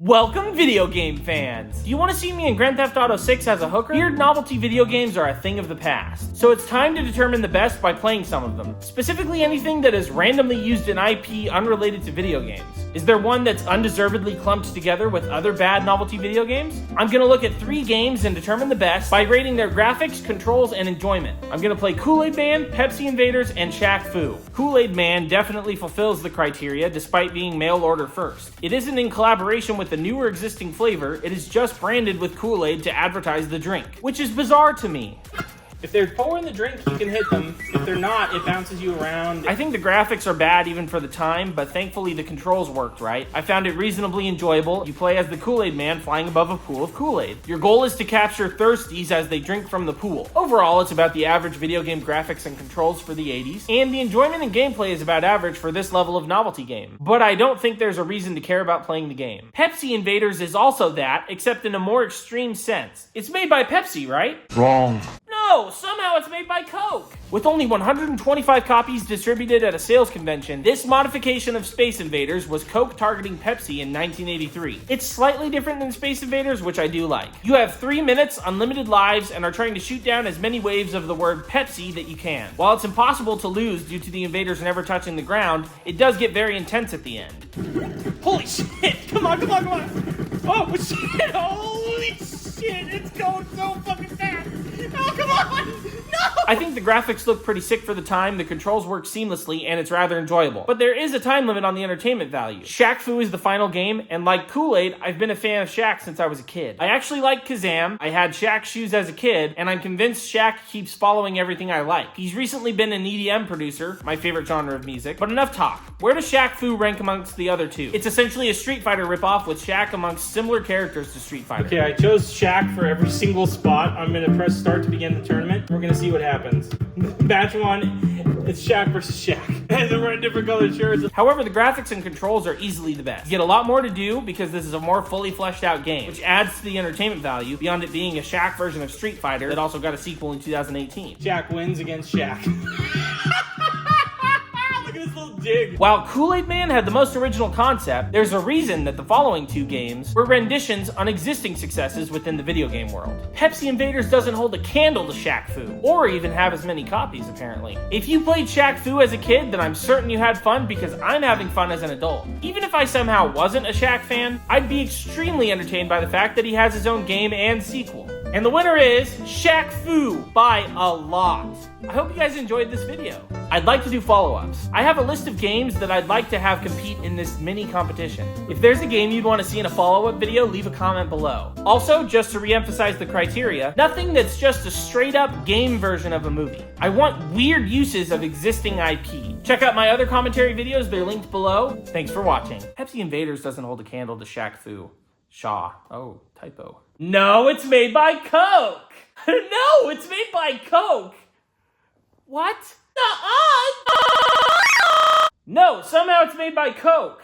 Welcome, video game fans! Do you want to see me in Grand Theft Auto 6 as a hooker? Weird novelty video games are a thing of the past, so it's time to determine the best by playing some of them. Specifically anything that is randomly used in IP unrelated to video games. Is there one that's undeservedly clumped together with other bad novelty video games? I'm gonna look at 3 games and determine the best by rating their graphics, controls, and enjoyment. I'm gonna play Kool-Aid Man, Pepsi Invaders, and Shaq Fu. Kool-Aid Man definitely fulfills the criteria despite being mail order first. It isn't in collaboration with the newer existing flavor, it is just branded with Kool-Aid to advertise the drink, which is bizarre to me. If they're pouring the drink, you can hit them. If they're not, it bounces you around. I think the graphics are bad even for the time, but thankfully the controls worked right. I found it reasonably enjoyable. You play as the Kool-Aid Man flying above a pool of Kool-Aid. Your goal is to capture thirsties as they drink from the pool. Overall, it's about the average video game graphics and controls for the 80s, and the enjoyment and gameplay is about average for this level of novelty game. But I don't think there's a reason to care about playing the game. Pepsi Invaders is also that, except in a more extreme sense. It's made by Pepsi, right? Wrong. No, somehow it's made by Coke. With only 125 copies distributed at a sales convention, this modification of Space Invaders was Coke targeting Pepsi in 1983. It's slightly different than Space Invaders, which I do like. You have 3 minutes, unlimited lives, and are trying to shoot down as many waves of the word Pepsi that you can. While it's impossible to lose due to the invaders never touching the ground, it does get very intense at the end. Holy shit! Come on! Oh shit! Holy shit! It's going so fucking fast! Oh, come on! No! I think the graphics look pretty sick for the time, the controls work seamlessly, and it's rather enjoyable. But there is a time limit on the entertainment value. Shaq Fu is the final game, and like Kool-Aid, I've been a fan of Shaq since I was a kid. I actually like Kazam, I had Shaq shoes as a kid, and I'm convinced Shaq keeps following everything I like. He's recently been an EDM producer, my favorite genre of music, but enough talk. Where does Shaq Fu rank amongst the other two? It's essentially a Street Fighter ripoff with Shaq amongst similar characters to Street Fighter. Okay, I chose Shaq for every single spot. I'm gonna press start to begin the tournament. We're gonna see what happens. Match 1, it's Shaq versus Shaq. And they're wearing different colored shirts. However, the graphics and controls are easily the best. You get a lot more to do because this is a more fully fleshed out game, which adds to the entertainment value beyond it being a Shaq version of Street Fighter that also got a sequel in 2018. Shaq wins against Shaq. Look at this little dig. While Kool-Aid Man had the most original concept, there's a reason that the following 2 games were renditions on existing successes within the video game world. Pepsi Invaders doesn't hold a candle to Shaq Fu, or even have as many copies apparently. If you played Shaq Fu as a kid, then I'm certain you had fun because I'm having fun as an adult. Even if I somehow wasn't a Shaq fan, I'd be extremely entertained by the fact that he has his own game and sequel. And the winner is Shaq Fu by a lot. I hope you guys enjoyed this video. I'd like to do follow-ups. I have a list of games that I'd like to have compete in this mini competition. If there's a game you'd want to see in a follow-up video, leave a comment below. Also, just to re-emphasize the criteria, nothing that's just a straight-up game version of a movie. I want weird uses of existing IP. Check out my other commentary videos, they're linked below. Thanks for watching. Pepsi Invaders doesn't hold a candle to Shaq Fu. Shaw. Oh, typo. No, it's made by Coke! No, it's made by Coke! What? No, somehow it's made by Coke.